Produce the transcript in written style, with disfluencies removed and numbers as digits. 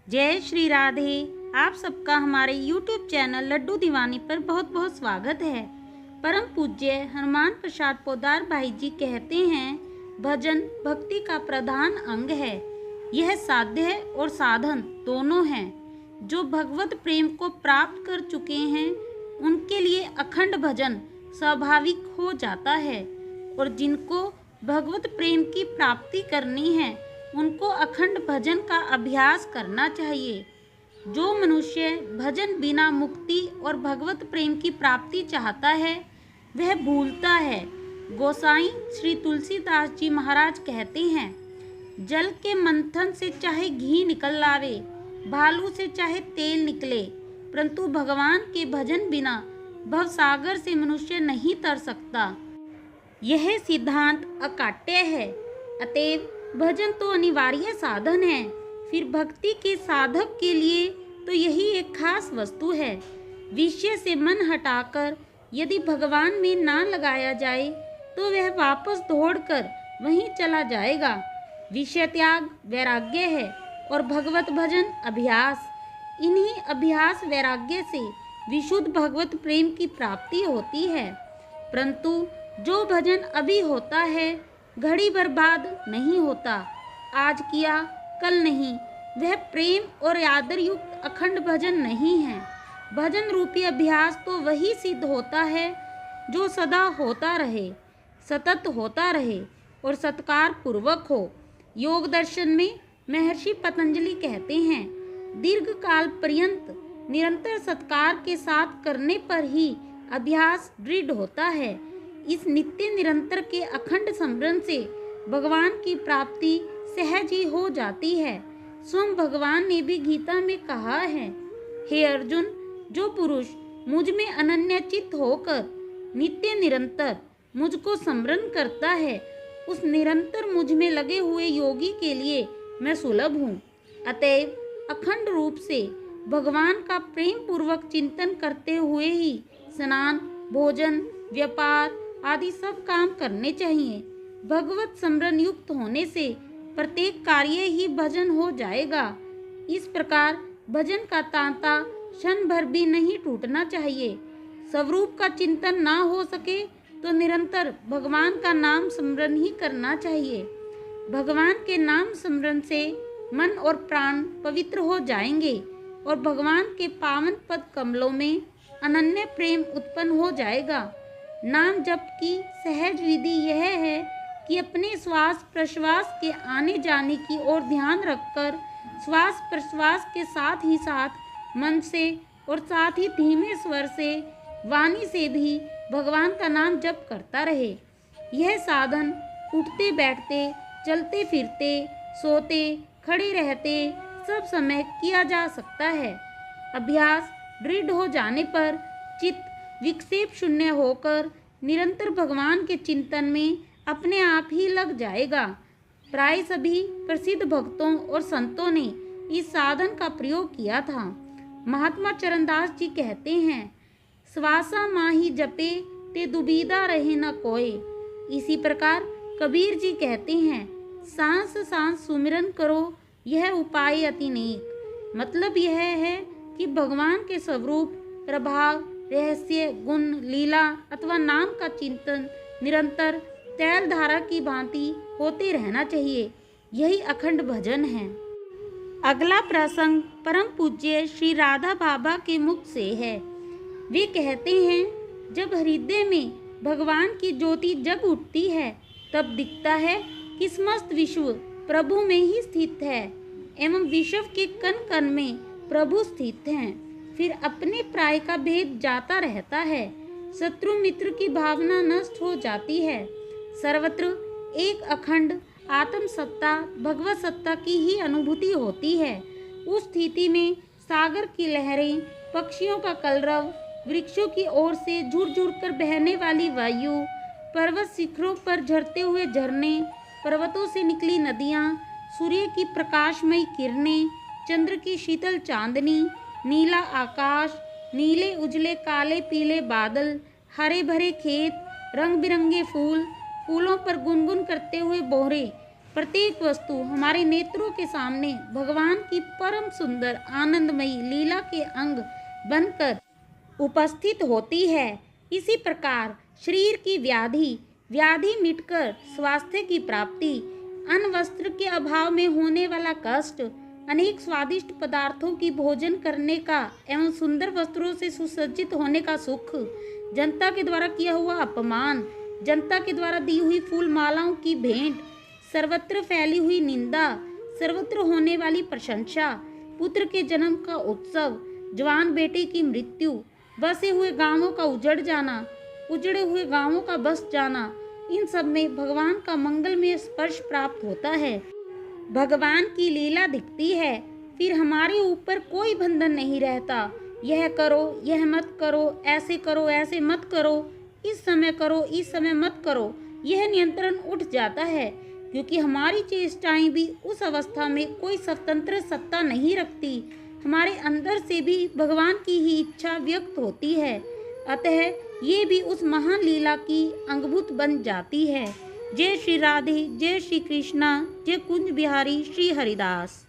जय श्री राधे। आप सबका हमारे YouTube चैनल लड्डू दीवानी पर बहुत बहुत स्वागत है। परम पूज्य हनुमान प्रसाद पोद्दार भाई जी कहते हैं, भजन भक्ति का प्रधान अंग है। यह साध्य और साधन दोनों हैं। जो भगवत प्रेम को प्राप्त कर चुके हैं उनके लिए अखंड भजन स्वाभाविक हो जाता है, और जिनको भगवत प्रेम की प्राप्ति करनी है उनको अखंड भजन का अभ्यास करना चाहिए। जो मनुष्य भजन बिना मुक्ति और भगवत प्रेम की प्राप्ति चाहता है वह भूलता है। गोसाई श्री तुलसीदास जी महाराज कहते हैं, जल के मंथन से चाहे घी निकल आवे, भालू से चाहे तेल निकले, परंतु भगवान के भजन बिना भवसागर से मनुष्य नहीं तर सकता। यह सिद्धांत अकाट्य है। अतएव भजन तो अनिवार्य साधन है। फिर भक्ति के साधक के लिए तो यही एक खास वस्तु है। विषय से मन हटाकर यदि भगवान में ना लगाया जाए तो वह वापस दौड़कर वहीं चला जाएगा। विषय त्याग वैराग्य है और भगवत भजन अभ्यास। इन्हीं अभ्यास वैराग्य से विशुद्ध भगवत प्रेम की प्राप्ति होती है। परंतु जो भजन अभी होता है घड़ी बर्बाद नहीं होता, आज किया कल नहीं, वह प्रेम और आदर युक्त अखंड भजन नहीं है। भजन रूपी अभ्यास तो वही सिद्ध होता है जो सदा होता रहे, सतत होता रहे और सत्कार पूर्वक हो। योग दर्शन में महर्षि पतंजलि कहते हैं, दीर्घ काल पर्यंत निरंतर सत्कार के साथ करने पर ही अभ्यास दृढ़ होता है। इस नित्य निरंतर के अखंड स्मरण से भगवान की प्राप्ति सहज ही हो जाती है। स्वयं भगवान ने भी गीता में कहा है, हे अर्जुन, जो पुरुष मुझ में अनन्य चित्त होकर नित्य निरंतर मुझको स्मरण करता है, उस निरंतर मुझ में लगे हुए योगी के लिए मैं सुलभ हूँ। अतएव अखंड रूप से भगवान का प्रेम पूर्वक चिंतन करते हुए ही स्नान, भोजन, व्यापार आदि सब काम करने चाहिए। भगवत स्मरण युक्त होने से प्रत्येक कार्य ही भजन हो जाएगा। इस प्रकार भजन का तांता क्षण भर भी नहीं टूटना चाहिए। स्वरूप का चिंतन ना हो सके तो निरंतर भगवान का नाम स्मरण ही करना चाहिए। भगवान के नाम स्मरण से मन और प्राण पवित्र हो जाएंगे और भगवान के पावन पद कमलों में अनन्य प्रेम उत्पन्न हो जाएगा। नाम जप की सहज विधि यह है कि अपने श्वास प्रश्वास के आने जाने की ओर ध्यान रखकर श्वास प्रश्वास के साथ ही साथ मन से और साथ ही धीमे स्वर से वाणी से भी भगवान का नाम जप करता रहे। यह साधन उठते बैठते, चलते फिरते, सोते, खड़े रहते सब समय किया जा सकता है। अभ्यास दृढ़ हो जाने पर चित्त विक्षेप शून्य होकर निरंतर भगवान के चिंतन में अपने आप ही लग जाएगा। प्राय सभी प्रसिद्ध भक्तों और संतों ने इस साधन का प्रयोग किया था। महात्मा चरणदास जी कहते हैं, श्वासा माही जपे ते दुबीदा रहे न कोय। इसी प्रकार कबीर जी कहते हैं, सांस सांस सुमिरन करो, यह उपाय अति नेक। मतलब यह है कि भगवान के स्वरूप, प्रभाव, रहस्य, गुण, लीला अथवा नाम का चिंतन निरंतर तैल धारा की भांति होते रहना चाहिए। यही अखंड भजन है। अगला प्रसंग परम पूज्य श्री राधा बाबा के मुख से है। वे कहते हैं, जब हृदय में भगवान की ज्योति जग उठती है तब दिखता है कि समस्त विश्व प्रभु में ही स्थित है एवं विश्व के कण कण में प्रभु स्थित हैं। फिर अपने प्राय का भेद जाता रहता है। शत्रु मित्र की भावना नष्ट हो जाती है। सर्वत्र एक अखंड आत्म सत्ता, भगवत सत्ता की ही अनुभूति होती है। उस स्थिति में सागर की लहरें, पक्षियों का कलरव, वृक्षों की ओर से झुरझुर कर बहने वाली वायु, पर्वत शिखरों पर झरते हुए झरने, पर्वतों से निकली नदियाँ, सूर्य की प्रकाशमयी किरणें, चंद्र की शीतल चांदनी, नीला आकाश, नीले उजले काले पीले बादल, हरे भरे खेत, रंग बिरंगे फूल, फूलों पर गुनगुन करते हुए बोहरे, प्रत्येक वस्तु हमारे नेत्रों के सामने भगवान की परम सुंदर आनंदमयी लीला के अंग बनकर उपस्थित होती है। इसी प्रकार शरीर की व्याधि मिटकर स्वास्थ्य की प्राप्ति, अन्न वस्त्र के अभाव में होने वाला कष्ट, अनेक स्वादिष्ट पदार्थों की भोजन करने का एवं सुंदर वस्त्रों से सुसज्जित होने का सुख, जनता के द्वारा किया हुआ अपमान, जनता के द्वारा दी हुई फूल मालाओं की भेंट, सर्वत्र फैली हुई निंदा, सर्वत्र होने वाली प्रशंसा, पुत्र के जन्म का उत्सव, जवान बेटे की मृत्यु, बसे हुए गांवों का उजड़ जाना, उजड़े हुए गांवों का बस जाना, इन सब में भगवान का मंगलमय स्पर्श प्राप्त होता है। भगवान की लीला दिखती है, फिर हमारे ऊपर कोई बंधन नहीं रहता। यह करो, यह मत करो, ऐसे मत करो, इस समय करो, इस समय मत करो, यह नियंत्रण उठ जाता है, क्योंकि हमारी चेष्टाएं भी उस अवस्था में कोई स्वतंत्र सत्ता नहीं रखती। हमारे अंदर से भी भगवान की ही इच्छा व्यक्त होती है, अतः ये भी उस महान लीला की अंगभूत बन जाती है। जय श्री राधे, जय श्री कृष्णा, जय कुंज बिहारी श्री हरिदास।